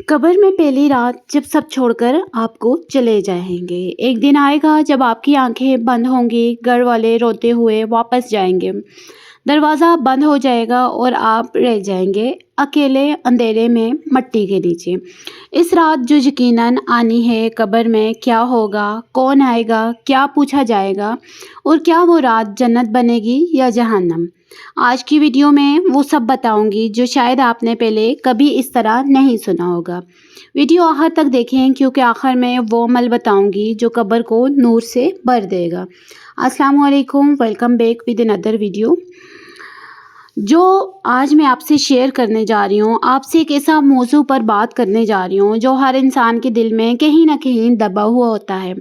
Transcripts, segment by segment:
कब्र में पहली रात जब सब छोड़कर आपको चले जाएंगे। एक दिन आएगा जब आपकी आंखें बंद होंगी, घर वाले रोते हुए वापस जाएंगे, दरवाज़ा बंद हो जाएगा और आप रह जाएंगे अकेले अंधेरे में मट्टी के नीचे। इस रात जो यकीनन आनी है, कब्र में क्या होगा, कौन आएगा, क्या पूछा जाएगा और क्या वो रात जन्नत बनेगी या जहन्नम। आज की वीडियो में वो सब बताऊंगी जो शायद आपने पहले कभी इस तरह नहीं सुना होगा। वीडियो आखिर तक देखें क्योंकि आखिर में वो अमल बताऊंगी जो कब्र को नूर से भर देगा। अस्सलाम वालेकुम, welcome back with another video. जो आज मैं आपसे शेयर करने जा रही हूँ, आपसे एक ऐसा मौजू पर बात करने जा रही हूँ जो हर इंसान के दिल में कहीं ना कहीं दबा हुआ होता है।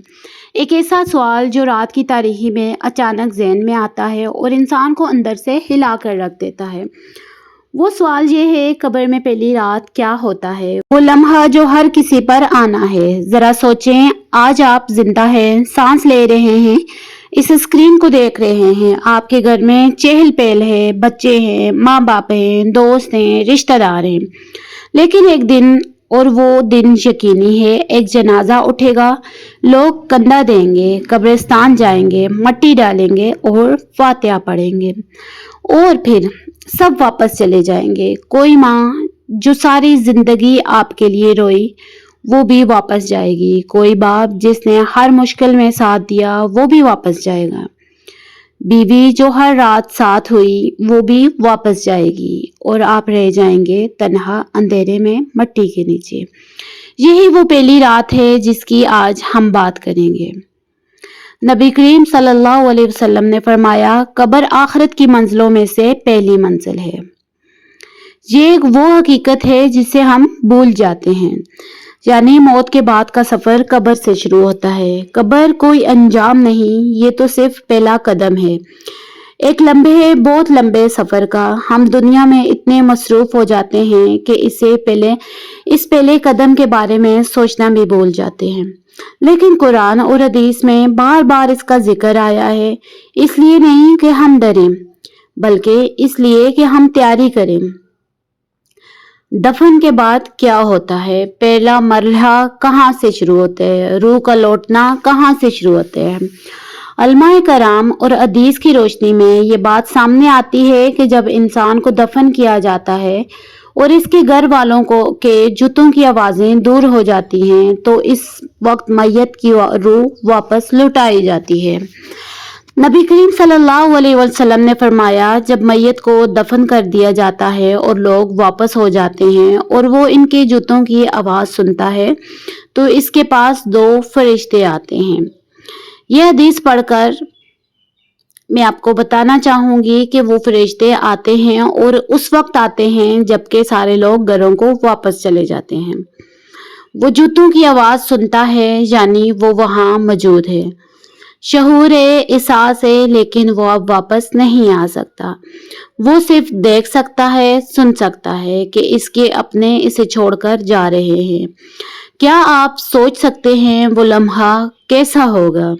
एक ऐसा सवाल जो रात की तारीकी में अचानक ज़हन में आता है और इंसान को अंदर से हिला कर रख देता है। वो सवाल ये है, कब्र में पहली रात क्या होता है, वो लम्हा जो हर किसी पर आना है। ज़रा सोचें, आज आप जिंदा हैं, सांस ले रहे हैं, इस स्क्रीन को देख रहे हैं, आपके घर में चहल पहल है, बच्चे हैं, माँ बाप हैं, दोस्त हैं, रिश्तेदार हैं। लेकिन एक दिन, और वो दिन यकीनी है, एक जनाजा उठेगा, लोग कंधा देंगे, कब्रिस्तान जाएंगे, मट्टी डालेंगे और फातिहा पढ़ेंगे और फिर सब वापस चले जाएंगे। कोई माँ जो सारी जिंदगी आपके लिए रोई वो भी वापस जाएगी, कोई बाप जिसने हर मुश्किल में साथ दिया वो भी वापस जाएगा, बीवी जो हर रात साथ हुई वो भी वापस जाएगी और आप रह जाएंगे तन्हा अंधेरे में मट्टी के नीचे। यही वो पहली रात है जिसकी आज हम बात करेंगे। नबी करीम सल्लल्लाहु अलैहि वसल्लम ने फरमाया, कब्र आखिरत की मंजिलों में से पहली मंजिल है। ये एक वो हकीकत है जिसे हम भूल जाते हैं, यानी मौत के बाद का सफ़र कब्र से शुरू होता है। कब्र कोई अंजाम नहीं, ये तो सिर्फ पहला कदम है एक लंबे, बहुत लंबे सफ़र का। हम दुनिया में इतने मसरूफ़ हो जाते हैं कि इस पहले कदम के बारे में सोचना भी भूल जाते हैं। लेकिन कुरान और हदीस में बार बार इसका जिक्र आया है, इसलिए नहीं कि हम डरें बल्कि इसलिए कि हम तैयारी करें। दफन के बाद क्या होता है, पहला मरहला कहाँ से शुरू होता है, रूह का लौटना कहाँ से शुरू होता है। उलमाए कराम और हदीस की रोशनी में ये बात सामने आती है कि जब इंसान को दफन किया जाता है और इसके घर वालों के जूतों की आवाज़ें दूर हो जाती हैं तो इस वक्त मैयत की रूह वापस लौटाई जाती है। नबी करीम सल्लल्लाहु अलैहि वसल्लम ने फरमाया, जब मैयत को दफन कर दिया जाता है और लोग वापस हो जाते हैं और वो इनके जूतों की आवाज़ सुनता है तो इसके पास दो फरिश्ते आते हैं। यह हदीस पढ़कर मैं आपको बताना चाहूँगी कि वो फरिश्ते आते हैं और उस वक्त आते हैं जबकि सारे लोग घरों को वापस चले जाते हैं। वो जूतों की आवाज़ सुनता है, यानी वो वहाँ मौजूद है, शहूर है, एहसास है, लेकिन वो अब वापस नहीं आ सकता। वो सिर्फ देख सकता है, सुन सकता है कि इसके अपने इसे छोड़कर जा रहे हैं। क्या आप सोच सकते हैं वो लम्हा कैसा होगा।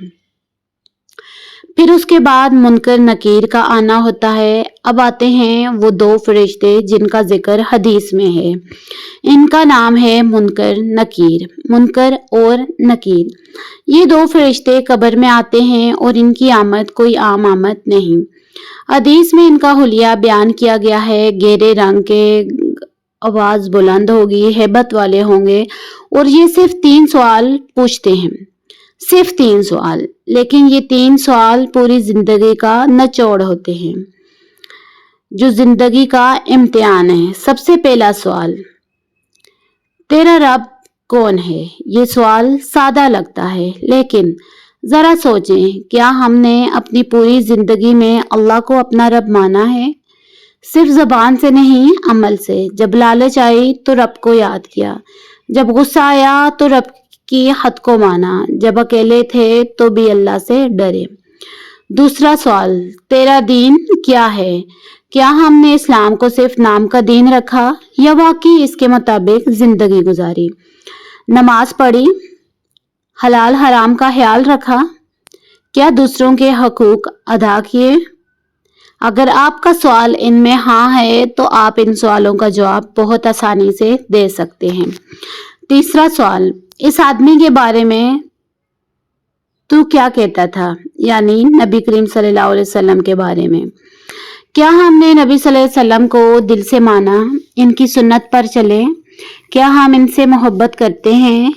फिर उसके बाद मुनकर नकीर का आना होता है। अब आते हैं वो दो फरिश्ते जिनका जिक्र हदीस में है। इनका नाम है मुनकर नकीर, मुनकर और नकीर। ये दो फरिश्ते कब्र में आते हैं और इनकी आमद कोई आम आमद नहीं। हदीस में इनका हुलिया बयान किया गया है, गहरे रंग के, आवाज़ बुलंद होगी, हैबत वाले होंगे और ये सिर्फ 3 सवाल पूछते हैं, सिर्फ 3 सवाल। लेकिन ये 3 सवाल पूरी जिंदगी का निचोड़ होते हैं, जो जिंदगी का इम्तिहान है। सबसे पहला सवाल, तेरा रब कौन है। ये सवाल सादा लगता है, लेकिन जरा सोचें, क्या हमने अपनी पूरी जिंदगी में अल्लाह को अपना रब माना है। सिर्फ जबान से नहीं, अमल से। जब लालच आई तो रब को याद किया, जब गुस्सा आया तो रब की हद को माना, जब अकेले थे तो भी अल्लाह से डरे। दूसरा सवाल, तेरा दीन क्या है। क्या हमने इस्लाम को सिर्फ नाम का दीन रखा या वाकई इसके मुताबिक जिंदगी गुजारी। नमाज पढ़ी, हलाल हराम का ख्याल रखा, क्या दूसरों के हकूक अदा किए, اگر آپ کا سوال ان میں ہاں ہے تو آپ ان سوالوں کا جواب بہت آسانی سے دے سکتے ہیں۔ تیسرا سوال، اس آدمی کے بارے میں تو کیا کہتا تھا؟ یعنی نبی کریم صلی اللہ علیہ وسلم کے بارے میں۔ کیا ہم نے نبی صلی اللہ علیہ وسلم کو دل سے مانا، ان کی سنت پر چلے؟ کیا ہم ان سے محبت کرتے ہیں؟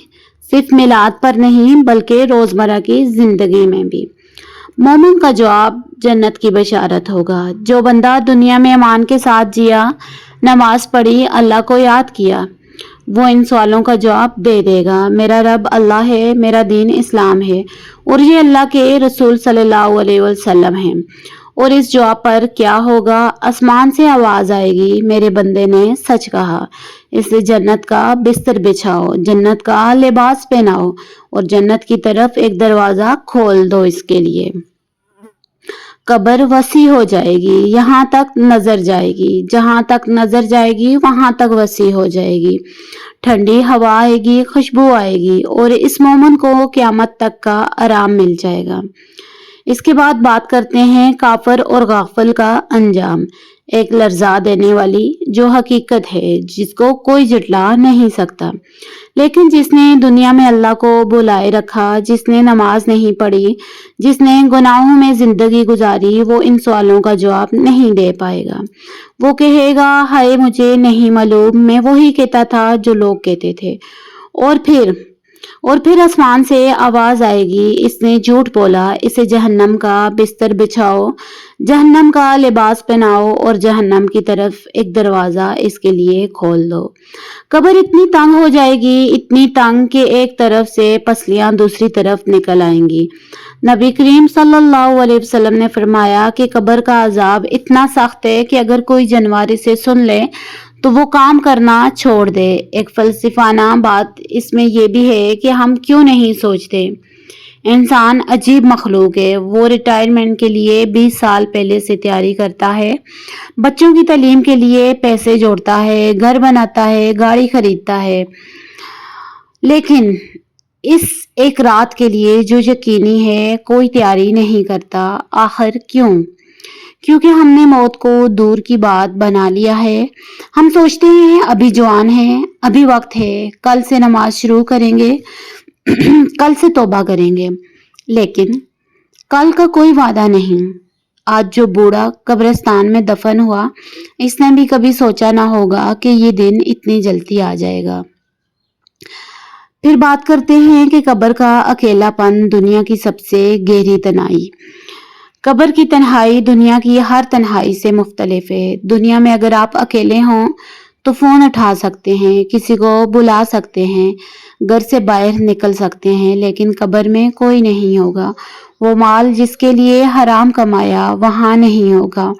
صرف میلاد پر نہیں بلکہ روزمرہ کی زندگی میں بھی۔ مومن کا جواب جنت کی بشارت ہوگا۔ جو بندہ دنیا میں ایمان کے ساتھ جیا، نماز پڑھی، اللہ کو یاد کیا، وہ ان سوالوں کا جواب دے دے گا۔ میرا رب اللہ ہے، میرا دین اسلام ہے اور یہ اللہ کے رسول صلی اللہ علیہ وسلم ہیں۔ اور اس جواب پر کیا ہوگا؟ آسمان سے آواز آئے گی، میرے بندے نے سچ کہا، اسے جنت کا بستر بچھاؤ، جنت کا لباس پہناؤ اور جنت کی طرف ایک دروازہ کھول دو اس کے لیے۔ قبر وسیع ہو جائے گی، یہاں تک نظر جائے گی، جہاں تک نظر جائے گی وہاں تک وسیع ہو جائے گی۔ ٹھنڈی ہوا آئے گی، خوشبو آئے گی اور اس مومن کو قیامت تک کا آرام مل جائے گا۔ اس کے بعد بات کرتے ہیں کافر اور غافل کا انجام، ایک لرزا دینے والی جو حقیقت ہے جس کو کوئی جھٹلا نہیں سکتا۔ لیکن جس نے دنیا میں اللہ کو بلائے رکھا، جس نے نماز نہیں پڑھی، جس نے گناہوں میں زندگی گزاری، وہ ان سوالوں کا جواب نہیں دے پائے گا۔ وہ کہے گا، ہائے مجھے نہیں معلوم، میں وہی کہتا تھا جو لوگ کہتے تھے۔ اور پھر آسمان سے آواز آئے گی، اس نے جھوٹ بولا، اسے جہنم کا بستر بچھاؤ، جہنم کا لباس پہناؤ اور جہنم کی طرف ایک دروازہ اس کے لیے کھول دو۔ قبر اتنی تنگ ہو جائے گی، اتنی تنگ کہ ایک طرف سے پسلیاں دوسری طرف نکل آئیں گی۔ نبی کریم صلی اللہ علیہ وسلم نے فرمایا کہ قبر کا عذاب اتنا سخت ہے کہ اگر کوئی جانور اسے سن لے تو وہ کام کرنا چھوڑ دے۔ ایک فلسفانہ بات اس میں یہ بھی ہے کہ ہم کیوں نہیں سوچتے، انسان عجیب مخلوق ہے۔ وہ ریٹائرمنٹ کے لیے 20 سال پہلے سے تیاری کرتا ہے، بچوں کی تعلیم کے لیے پیسے جوڑتا ہے، گھر بناتا ہے، گاڑی خریدتا ہے، لیکن اس ایک رات کے لیے جو یقینی ہے کوئی تیاری نہیں کرتا۔ آخر کیوں؟ کیونکہ ہم نے موت کو دور کی بات بنا لیا ہے۔ ہم سوچتے ہیں ابھی جوان ہیں، ابھی وقت ہے، کل سے نماز شروع کریں گے، کل سے توبہ کریں گے، لیکن کل کا کوئی وعدہ نہیں۔ آج جو بوڑھا قبرستان میں دفن ہوا، اس نے بھی کبھی سوچا نہ ہوگا کہ یہ دن اتنی جلدی آ جائے گا۔ پھر بات کرتے ہیں کہ قبر کا اکیلا پن، دنیا کی سب سے گہری تنہائی۔ قبر کی تنہائی دنیا کی ہر تنہائی سے مختلف ہے۔ دنیا میں اگر آپ اکیلے ہوں تو فون اٹھا سکتے ہیں، کسی کو بلا سکتے ہیں، گھر سے باہر نکل سکتے ہیں، لیکن قبر میں کوئی نہیں ہوگا۔ وہ مال جس کے لیے حرام کمایا وہاں نہیں ہوگا،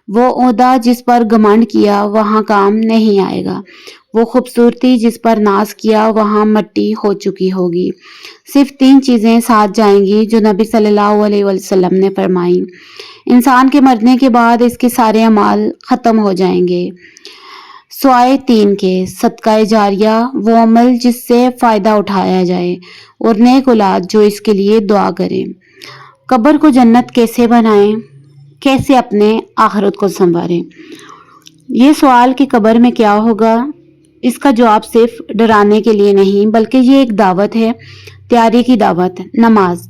وہ عہدہ جس پر گھمنڈ کیا وہاں کام نہیں آئے گا، وہ خوبصورتی جس پر ناز کیا وہاں مٹی ہو چکی ہوگی۔ صرف 3 چیزیں ساتھ جائیں گی جو نبی صلی اللہ علیہ وسلم نے فرمائی۔ انسان کے مرنے کے بعد اس کے سارے اعمال ختم ہو جائیں گے سوائے 3 کے: صدقہ جاریہ، وہ عمل جس سے فائدہ اٹھایا جائے، اور نیک اولاد جو اس کے لیے دعا کرے۔ قبر کو جنت کیسے بنائیں؟ کیسے اپنے آخرت کو سنواریں؟ یہ سوال کہ قبر میں کیا ہوگا، اس کا جواب صرف ڈرانے کے لیے نہیں بلکہ یہ ایک دعوت ہے، تیاری کی دعوت۔ نماز،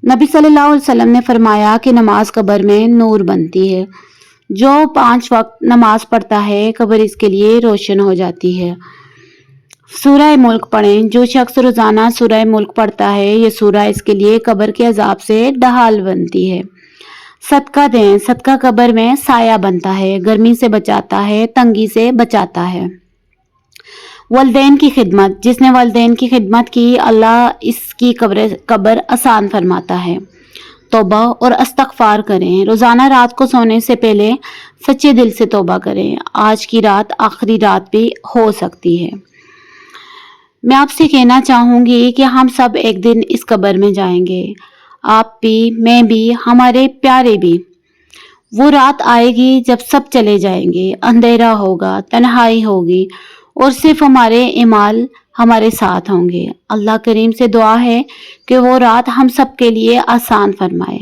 نبی صلی اللہ علیہ وسلم نے فرمایا کہ نماز قبر میں نور بنتی ہے۔ جو 5 وقت نماز پڑھتا ہے قبر اس کے لیے روشن ہو جاتی ہے۔ سورہ ملک پڑھیں، جو شخص روزانہ سورہ ملک پڑھتا ہے یہ سورہ اس کے لیے قبر کے عذاب سے ڈھال بنتی ہے۔ صدقہ دیں، صدقہ قبر میں سایہ بنتا ہے، گرمی سے بچاتا ہے، تنگی سے بچاتا ہے۔ والدین کی خدمت، جس نے والدین کی خدمت کی اللہ اس کی قبر آسان فرماتا ہے۔ توبہ اور استغفار کریں، روزانہ رات کو سونے سے پہلے سچے دل سے توبہ کریں، آج کی رات آخری رات بھی ہو سکتی ہے۔ میں آپ سے کہنا چاہوں گی کہ ہم سب ایک دن اس قبر میں جائیں گے، آپ بھی، میں بھی، ہمارے پیارے بھی۔ وہ رات آئے گی جب سب چلے جائیں گے، اندھیرا ہوگا، تنہائی ہوگی اور صرف ہمارے اعمال ہمارے ساتھ ہوں گے۔ اللہ کریم سے دعا ہے کہ وہ رات ہم سب کے لیے آسان فرمائے۔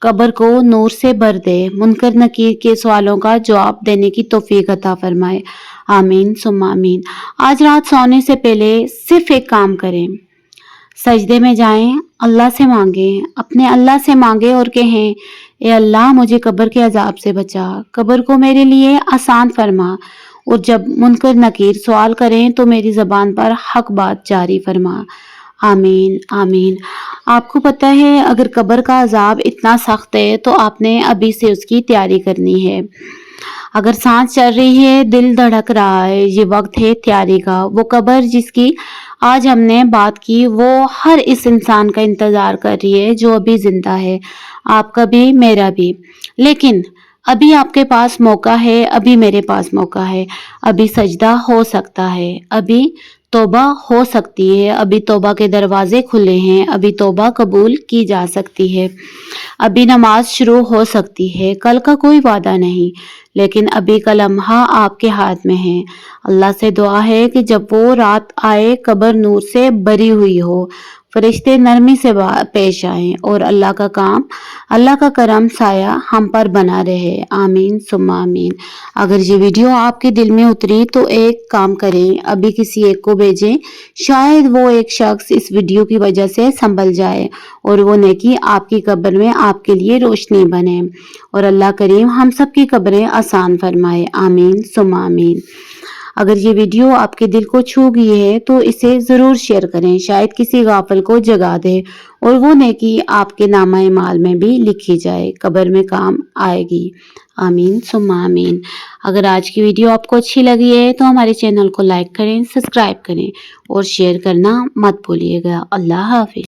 कब्र को नूर से भर दे, मुनकर नकीर के सवालों का जवाब देने की तौफीक अता फरमाए। आमीन सुम्मा आमीन। आज रात सोने से पहले सिर्फ एक काम करें, सजदे में जाएं, अल्लाह से मांगें, अपने अल्लाह से मांगे और कहें, ए अल्लाह मुझे कब्र के अजाब से बचा, कब्र को मेरे लिए आसान फरमा, और जब मुनकर नकीर सवाल करें तो मेरी ज़बान पर हक बात जारी फरमा। आमीन आमीन। आपको पता है अगर कब्र का अजाब इतना सख्त है तो आपने अभी से उसकी तैयारी करनी है। अगर सांस चल रही है, दिल धड़क रहा है, ये वक्त है तैयारी का। वो कब्र जिसकी आज हमने बात की वो हर इस इंसान का इंतज़ार कर रही है जो अभी जिंदा है, आपका भी मेरा भी। लेकिन अभी आपके पास मौका है, अभी मेरे पास मौका है, अभी सजदा हो सकता है, अभी तौबा हो सकती है, अभी तौबा के दरवाजे खुले हैं, अभी तौबा कबूल की जा सकती है, अभी नमाज शुरू हो सकती है। कल का कोई वादा नहीं, लेकिन अभी का लम्हा आपके हाथ में है। अल्लाह से दुआ है कि जब वो रात आए कब्र नूर से भरी हुई हो, फरिश्ते नरमी से पेश आएं और अल्लाह का करम साया हम पर बना रहे। आमीन सुम्मा आमीन। अगर ये वीडियो आपके दिल में उतरी तो एक काम करें, अभी किसी एक को भेजें, शायद वो एक शख्स इस वीडियो की वजह से संभल जाए और वो नेकी आपकी कब्र में आपके लिए रोशनी बने, और अल्लाह करीम हम सब की कब्रें आसान फरमाए। आमीन सुम्मा आमीन। अगर ये वीडियो आपके दिल को छू गई है तो इसे ज़रूर शेयर करें, शायद किसी गाफिल को जगा दे और वो नेकी आपके नामा माल में भी लिखी जाए, कब्र में काम आएगी। आमीन सुम्मा आमीन। अगर आज की वीडियो आपको अच्छी लगी है तो हमारे चैनल को लाइक करें, सब्सक्राइब करें और शेयर करना मत भूलिएगा। अल्लाह हाफिज़।